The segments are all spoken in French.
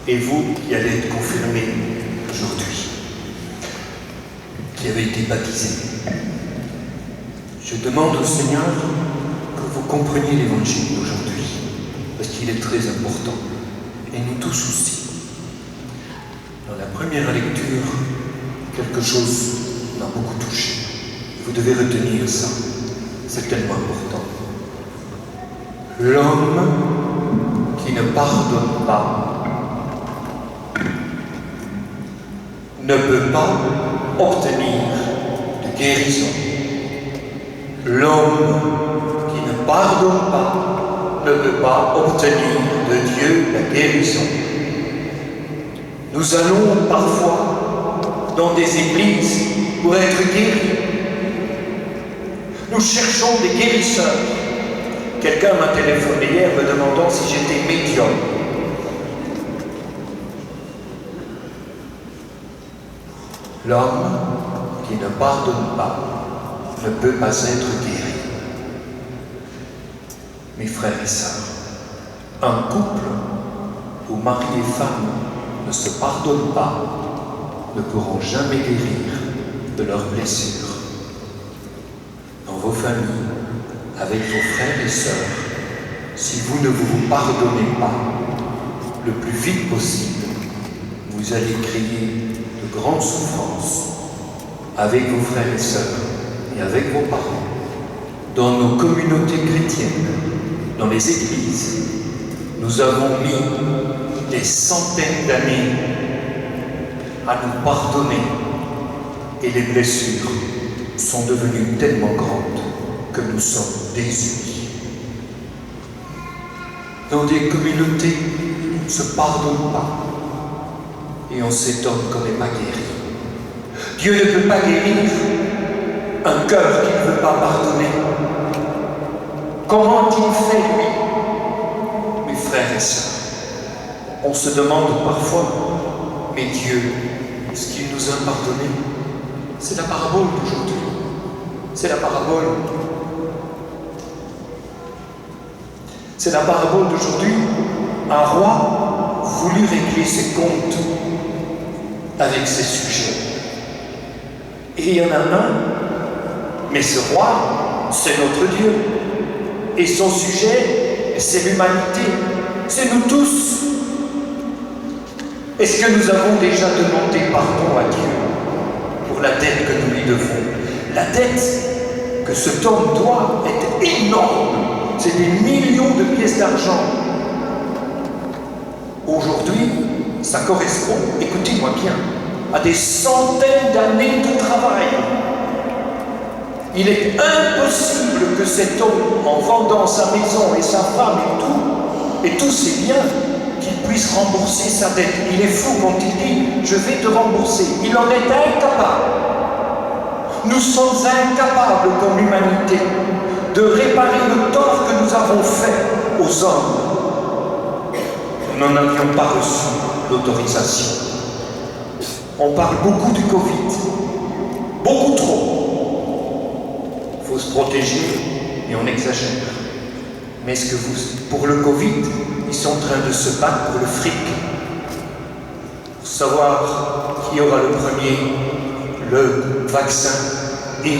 et vous qui allez être confirmés aujourd'hui, qui avez été baptisés. Je demande au Seigneur que vous compreniez l'Évangile d'aujourd'hui, parce qu'il est très important, et nous tous aussi. Dans la première lecture, quelque chose m'a beaucoup touché. Vous devez retenir ça, c'est tellement important. L'homme qui ne pardonne pas ne peut pas obtenir de guérison. L'homme qui ne pardonne pas ne peut pas obtenir de Dieu la guérison. Nous allons parfois dans des églises pour être guéris. Nous cherchons des guérisseurs. Quelqu'un m'a téléphoné hier me demandant si j'étais médium. L'homme qui ne pardonne pas ne peut pas être guéri. Mes frères et sœurs, un couple où mari et femme ne se pardonnent pas ne pourront jamais guérir de leurs blessures. Dans vos familles, avec vos frères et sœurs, si vous ne vous pardonnez pas le plus vite possible, vous allez créer de grandes souffrances avec vos frères et sœurs et avec vos parents. Dans nos communautés chrétiennes, dans les églises, nous avons mis des centaines d'années à nous pardonner et les blessures sont devenues tellement grandes que nous sommes désunis. Dans des communautés, on ne se pardonne pas et on s'étonne qu'on n'est pas guéri. Dieu ne peut pas guérir un cœur qui ne veut pas pardonner. Comment il fait, lui? Mes frères et sœurs, on se demande parfois, mais Dieu, est-ce qu'il nous a pardonné? C'est la parabole d'aujourd'hui. C'est la parabole. C'est la parabole d'aujourd'hui. Un roi voulut régler ses comptes avec ses sujets. Et il y en a un, mais ce roi, c'est notre Dieu. Et son sujet, c'est l'humanité. C'est nous tous. Est-ce que nous avons déjà demandé pardon à Dieu pour la dette que nous lui devons? La dette que cet homme doit est énorme. C'est des millions de pièces d'argent. Aujourd'hui, ça correspond, écoutez-moi bien, à des centaines d'années de travail. Il est impossible que cet homme, en vendant sa maison et sa femme et tous ses biens, qu'il puisse rembourser sa dette. Il est fou quand il dit « je vais te rembourser ». Il en est incapable. Nous sommes incapables comme humanité de réparer le tort que nous avons fait aux hommes. Nous n'en avions pas reçu l'autorisation. On parle beaucoup du Covid, beaucoup trop. Il faut se protéger et on exagère. Mais est-ce que pour le Covid, ils sont en train de se battre pour le fric? Pour savoir qui aura le premier, le vaccin et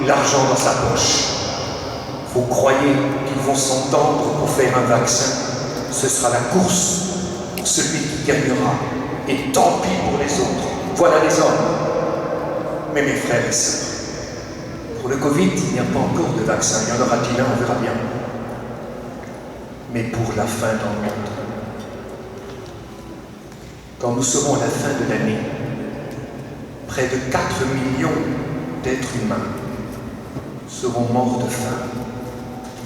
l'argent dans sa poche. Vous croyez qu'ils vont s'entendre pour faire un vaccin? Ce sera la course pour celui qui gagnera. Et tant pis pour les autres. Voilà les hommes. Mais mes frères et sœurs, pour le Covid, il n'y a pas encore de vaccin. Il y en aura-t-il un? On verra bien. Mais pour la fin dans le monde, quand nous serons à la fin de l'année, près de 4 millions d'êtres humains seront morts de faim.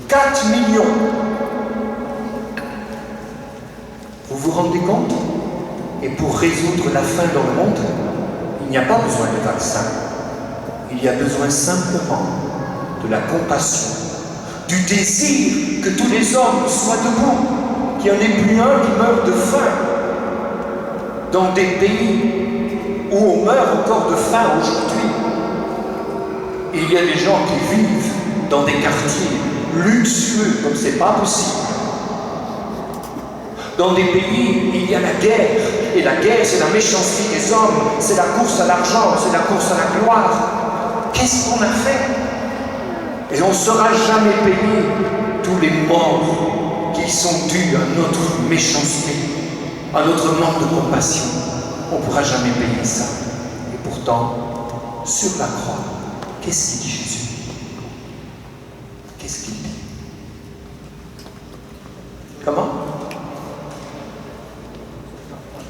4 millions! Vous vous rendez compte? Et pour résoudre la faim dans le monde, il n'y a pas besoin de vaccin. Il y a besoin simplement de la compassion, du désir que tous les hommes soient debout, qu'il n'y en ait plus un qui meurt de faim. Dans des pays où on meurt encore de faim aujourd'hui, il y a des gens qui vivent dans des quartiers luxueux comme c'est pas possible. Dans des pays, il y a la guerre. Et la guerre, c'est la méchanceté des hommes, c'est la course à l'argent, c'est la course à la gloire. Qu'est-ce qu'on a fait? Et on ne saura jamais payer tous les morts qui sont dus à notre méchanceté, à notre manque de compassion. On ne pourra jamais payer ça. Et pourtant, sur la croix, qu'est-ce qu'il dit Jésus? Qu'est-ce qu'il dit? Comment?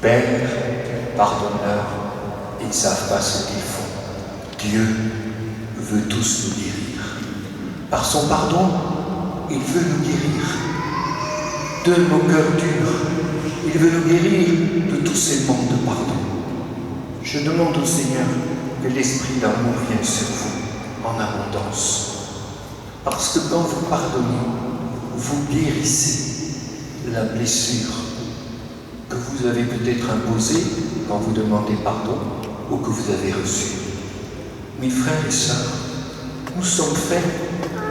Père, pardonne-leur, ils ne savent pas ce qu'ils font. Dieu veut tous nous guérir. Par son pardon, il veut nous guérir de nos cœurs durs. Il veut nous guérir de tous ces manques de pardon. Je demande au Seigneur que l'esprit d'amour vienne sur vous en abondance. Parce que quand vous pardonnez, vous guérissez la blessure que vous avez peut-être imposée quand vous demandez pardon ou que vous avez reçue. Mes frères et sœurs, nous sommes faits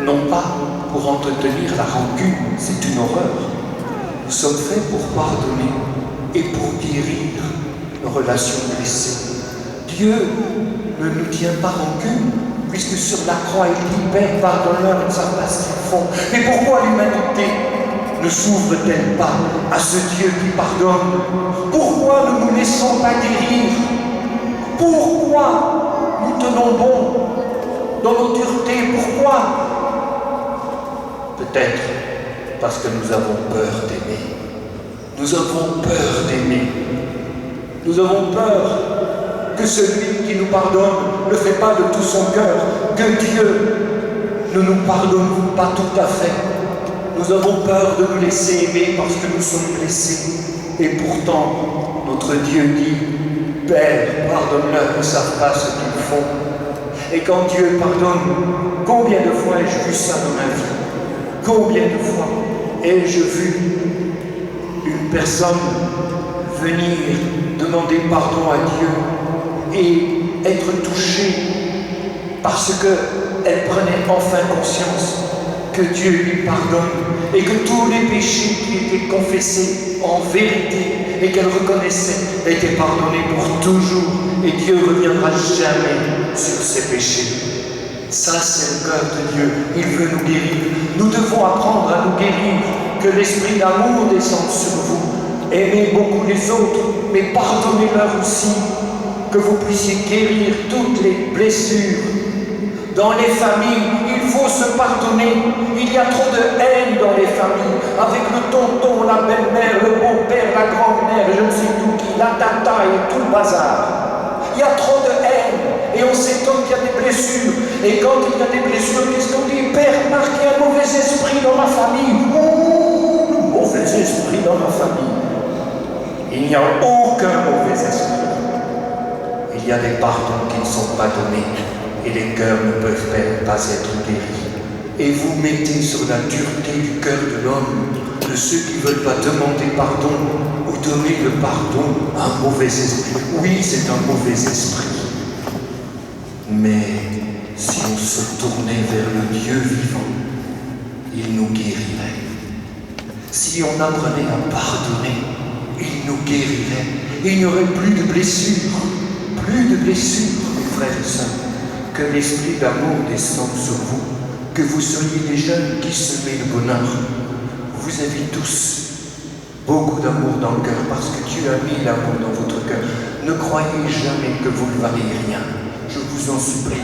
non pas pour entretenir la rancune, c'est une horreur. Nous sommes faits pour pardonner et pour guérir nos relations blessées. Dieu ne nous tient pas rancune, puisque sur la croix il dit Père, pardonne-leur, ils ne savent pas ce qu'ils font. Mais pourquoi l'humanité ne s'ouvre-t-elle pas à ce Dieu qui pardonne? Pourquoi ne nous laissons pas guérir? Pourquoi nous tenons bon dans nos duretés? Pourquoi? Peut-être parce que nous avons peur d'aimer. Nous avons peur d'aimer. Nous avons peur que celui qui nous pardonne ne fait pas de tout son cœur, que Dieu ne nous pardonne pas tout à fait. Nous avons peur de nous laisser aimer parce que nous sommes blessés. Et pourtant, notre Dieu dit, Père, pardonne-leur, ils ne savent pas ce qu'ils font. Et quand Dieu pardonne, combien de fois ai-je vu ça dans ma vie? Combien de fois ai-je vu une personne venir demander pardon à Dieu et être touchée parce qu'elle prenait enfin conscience que Dieu lui pardonne et que tous les péchés qui étaient confessés en vérité et qu'elle reconnaissait étaient pardonnés pour toujours et Dieu ne reviendra jamais sur ses péchés. Ça, c'est le cœur de Dieu. Il veut nous guérir. Nous devons apprendre à nous guérir, que l'esprit d'amour descende sur vous. Aimez beaucoup les autres, mais pardonnez-leur aussi, que vous puissiez guérir toutes les blessures. Dans les familles, il faut se pardonner. Il y a trop de haine dans les familles, avec le tonton, la belle-mère, le beau-père, la grand-mère, je ne sais tout qui, la tata et tout le bazar. Il y a trop de haine. Et on s'étonne qu'il y a des blessures. Et quand il y a des blessures, qu'est-ce qu'on dit? Père, Marc, il y a un mauvais esprit dans ma famille. Oh, le mauvais esprit dans ma famille. Il n'y a aucun mauvais esprit. Il y a des pardons qui ne sont pas donnés. Et les cœurs ne peuvent pas être guéris. Et vous mettez sur la dureté du cœur de l'homme, de ceux qui ne veulent pas demander pardon ou donner le pardon à un mauvais esprit. Oui, c'est un mauvais esprit. Mais si on se tournait vers le Dieu vivant, il nous guérirait. Si on apprenait à pardonner, il nous guérirait. Il n'y aurait plus de blessures, mes frères et sœurs. Que l'esprit d'amour descende sur vous, que vous soyez des jeunes qui semaient le bonheur. Vous avez tous beaucoup d'amour dans le cœur, parce que Dieu a mis l'amour dans votre cœur. Ne croyez jamais que vous ne valez rien. Je vous en supplie.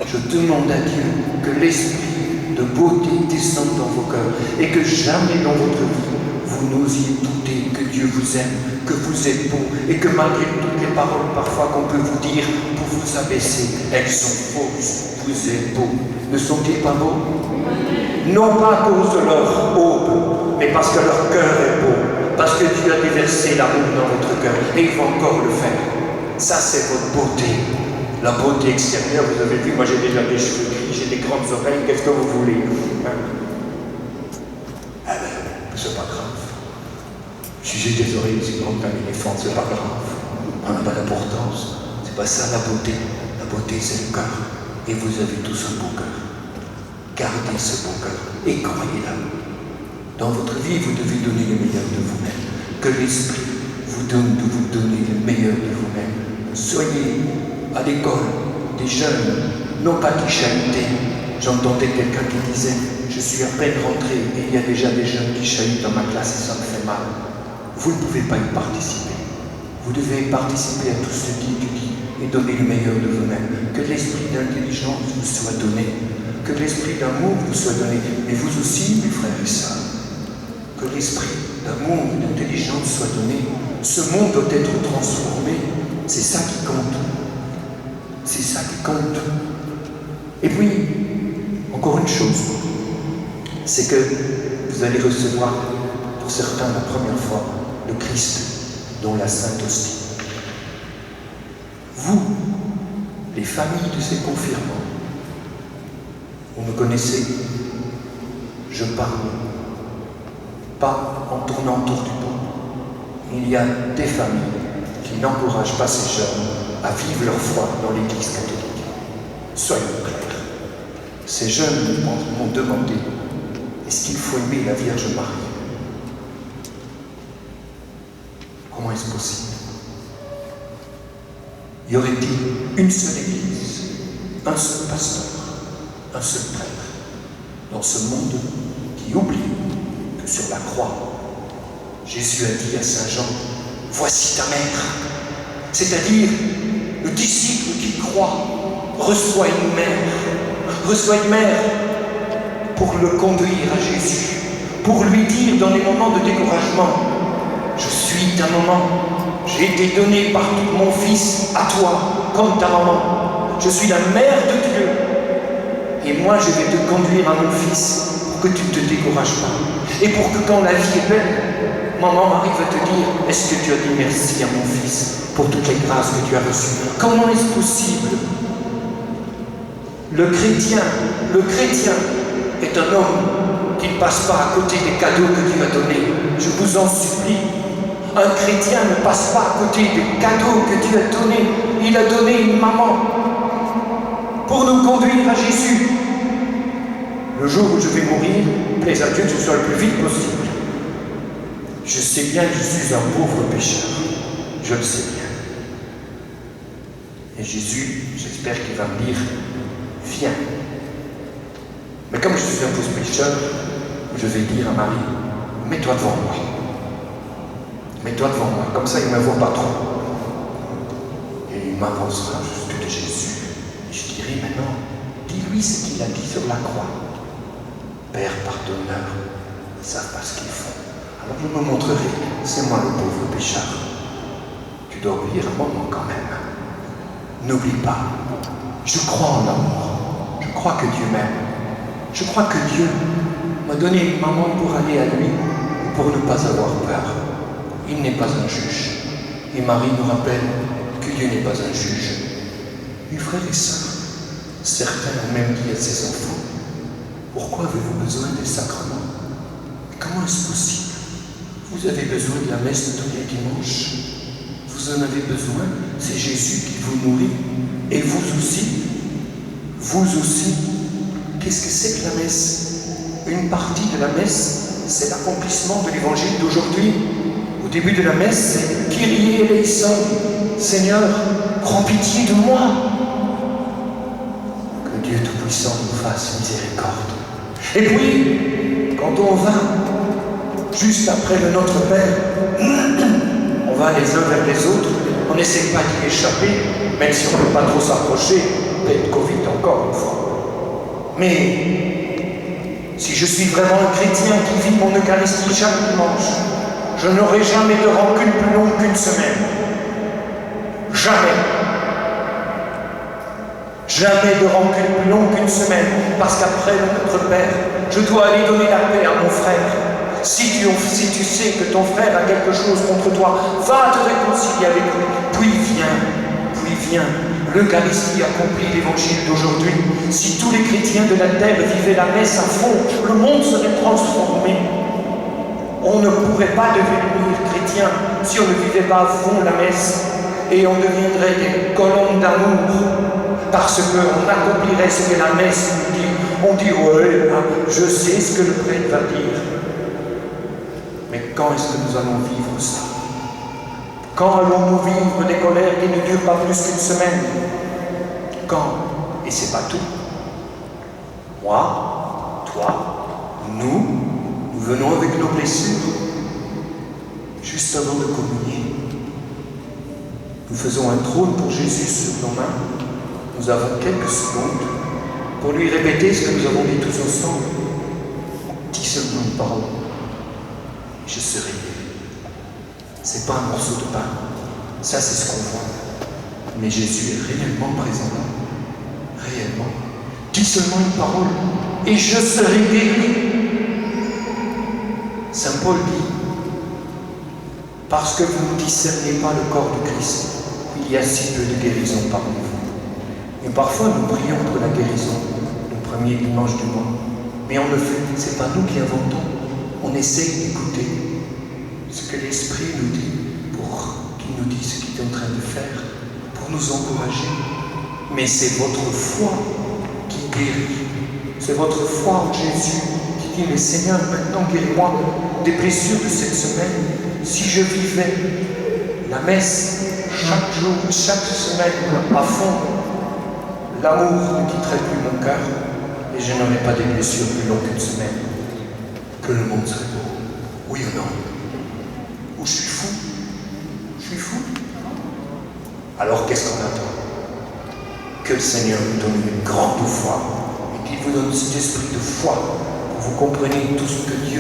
Je demande à Dieu que l'esprit de beauté descende dans vos cœurs et que jamais dans votre vie, vous n'osiez douter que Dieu vous aime, que vous êtes beau et que malgré toutes les paroles parfois qu'on peut vous dire pour vous abaisser, elles sont fausses. Vous êtes beau. Ne sont-ils pas beaux? Non pas à cause de leur aube, mais parce que leur cœur est beau, parce que Dieu a déversé l'amour dans votre cœur et il va encore le faire. Ça, c'est votre beauté. La beauté extérieure, vous avez vu, moi j'ai déjà des cheveux gris, j'ai des grandes oreilles, qu'est-ce que vous voulez? Ah ben, c'est pas grave. Si j'ai des oreilles aussi grandes qu'un éléphant, c'est pas grave. On n'a pas d'importance. C'est pas ça la beauté. La beauté, c'est le cœur. Et vous avez tous un beau cœur. Gardez ce beau cœur et croyez-la. Dans votre vie, vous devez donner le meilleur de vous-même. Que l'Esprit vous donne de vous donner le meilleur de vous-même. Soyez à l'école des jeunes, non pas qui chahutaient. J'entendais quelqu'un qui disait « Je suis à peine rentré et il y a déjà des jeunes qui chahutent dans ma classe et ça me fait mal. » Vous ne pouvez pas y participer. Vous devez participer à tout ce qui étudie et donner le meilleur de vous-même. Que l'esprit d'intelligence vous soit donné. Que l'esprit d'amour vous soit donné. Et vous aussi, mes frères et sœurs. Que l'esprit d'amour et d'intelligence soit donné. Ce monde doit être transformé. C'est ça qui compte. C'est ça qui compte. Et puis, encore une chose, c'est que vous allez recevoir, pour certains la première fois, le Christ, dont la Sainte Hostie. Vous, les familles de ces confirmants, vous me connaissez, je parle pas en tournant autour du pot. Il y a des familles qui n'encouragent pas ces jeunes à vivre leur foi dans l'Église catholique. Soyons clairs. Ces jeunes m'ont demandé, est-ce qu'il faut aimer la Vierge Marie? Comment est-ce possible? Y aurait-il une seule Église, un seul pasteur, un seul prêtre, dans ce monde qui oublie que sur la croix, Jésus a dit à Saint Jean, « Voici ta mère ». C'est-à-dire, le disciple qui croit reçoit une mère pour le conduire à Jésus, pour lui dire dans les moments de découragement, « Je suis ta maman, j'ai été donné par mon fils à toi, comme ta maman. Je suis la mère de Dieu. Et moi, je vais te conduire à mon fils pour que tu ne te décourages pas. Et pour que quand la vie est belle, maman Marie va te dire, est-ce que tu as dit merci à mon fils pour toutes les grâces que tu as reçues? Comment est-ce possible? Le chrétien est un homme qui ne passe pas à côté des cadeaux que Dieu a donnés. Je vous en supplie. Un chrétien ne passe pas à côté des cadeaux que Dieu a donnés. Il a donné une maman pour nous conduire à Jésus. Le jour où je vais mourir, plaise à Dieu que ce soit le plus vite possible. Je sais bien que je suis un pauvre pécheur. Je le sais bien. Et Jésus, j'espère qu'il va me dire, viens. Mais comme je suis un pauvre pécheur, je vais dire à Marie, mets-toi devant moi. Mets-toi devant moi, comme ça il ne me voit pas trop. Et il m'avancera jusque de Jésus. Et je dirai maintenant, dis-lui ce qu'il a dit sur la croix. Père, pardonne-leur, ils ne savent pas ce qu'ils font. Alors je me montrerai, c'est moi le pauvre pécheur. Tu dois obéir à moi quand même. N'oublie pas, je crois en l'amour. Je crois que Dieu m'aime. Je crois que Dieu m'a donné une maman pour aller à lui, pour ne pas avoir peur. Il n'est pas un juge. Et Marie nous rappelle que Dieu n'est pas un juge. Mes frères et sœurs, certains ont même dit à ses enfants, pourquoi avez-vous besoin des sacrements? Comment est-ce possible? Vous avez besoin de la messe de tous les dimanches. Vous en avez besoin. C'est Jésus qui vous nourrit. Et vous aussi. Vous aussi. Qu'est-ce que c'est que la messe? Une partie de la messe, c'est l'accomplissement de l'évangile d'aujourd'hui. Au début de la messe, c'est « Kyrie eleison » Seigneur, prends pitié de moi. Que Dieu Tout-Puissant nous fasse miséricorde. Et puis, quand on va, juste après le Notre Père, on va les uns vers les autres, on n'essaie pas d'y échapper, même si on ne peut pas trop s'approcher, peut-être Covid encore une fois. Mais si je suis vraiment un chrétien qui vit mon Eucharistie chaque dimanche, je n'aurai jamais de rancune plus longue qu'une semaine. Jamais. Jamais de rancune plus longue qu'une semaine, parce qu'après notre Père, je dois aller donner la paix à mon frère. Si tu sais que ton frère a quelque chose contre toi, va te réconcilier avec lui, puis viens. L'Eucharistie accomplit l'évangile d'aujourd'hui. Si tous les chrétiens de la terre vivaient la messe à fond, le monde serait transformé. On ne pourrait pas devenir chrétien si on ne vivait pas à fond la messe. Et on deviendrait des colonnes d'amour, parce qu'on accomplirait ce que la messe nous dit. On dit, ouais, je sais ce que le prêtre va dire. Mais quand est-ce que nous allons vivre ça? Quand allons-nous vivre des colères qui ne durent pas plus qu'une semaine? Quand? Et c'est pas tout. Moi, toi, nous venons avec nos blessures. Juste avant de communier, nous faisons un trône pour Jésus sur nos mains. Nous avons quelques secondes pour lui répéter ce que nous avons dit tous ensemble. Dis seulement une parole. Je serai guéri. C'est pas un morceau de pain. Ça, c'est ce qu'on voit. Mais Jésus est réellement présent là. Réellement. Dis seulement une parole et je serai guéri. Saint Paul dit, parce que vous ne discernez pas le corps du Christ, il y a si peu de guérison parmi vous. Et parfois nous prions pour la guérison, le premier dimanche du mois. Mais on le fait, c'est pas nous qui inventons. On essaye d'écouter ce que l'Esprit nous dit, pour qu'il nous dise ce qu'il est en train de faire, pour nous encourager. Mais c'est votre foi qui guérit. C'est votre foi en Jésus qui dit, mais Seigneur, maintenant guéris-moi des blessures de cette semaine. Si je vivais la messe chaque jour, chaque semaine, à fond, l'amour ne quitterait plus mon cœur et je n'aurais pas des blessures plus longues qu'une semaine. Que le monde serait beau. Oui ou non? Ou je suis fou? Je suis fou? Alors qu'est-ce qu'on attend? Que le Seigneur vous donne une grande foi et qu'il vous donne cet esprit de foi pour que vous compreniez tout ce que Dieu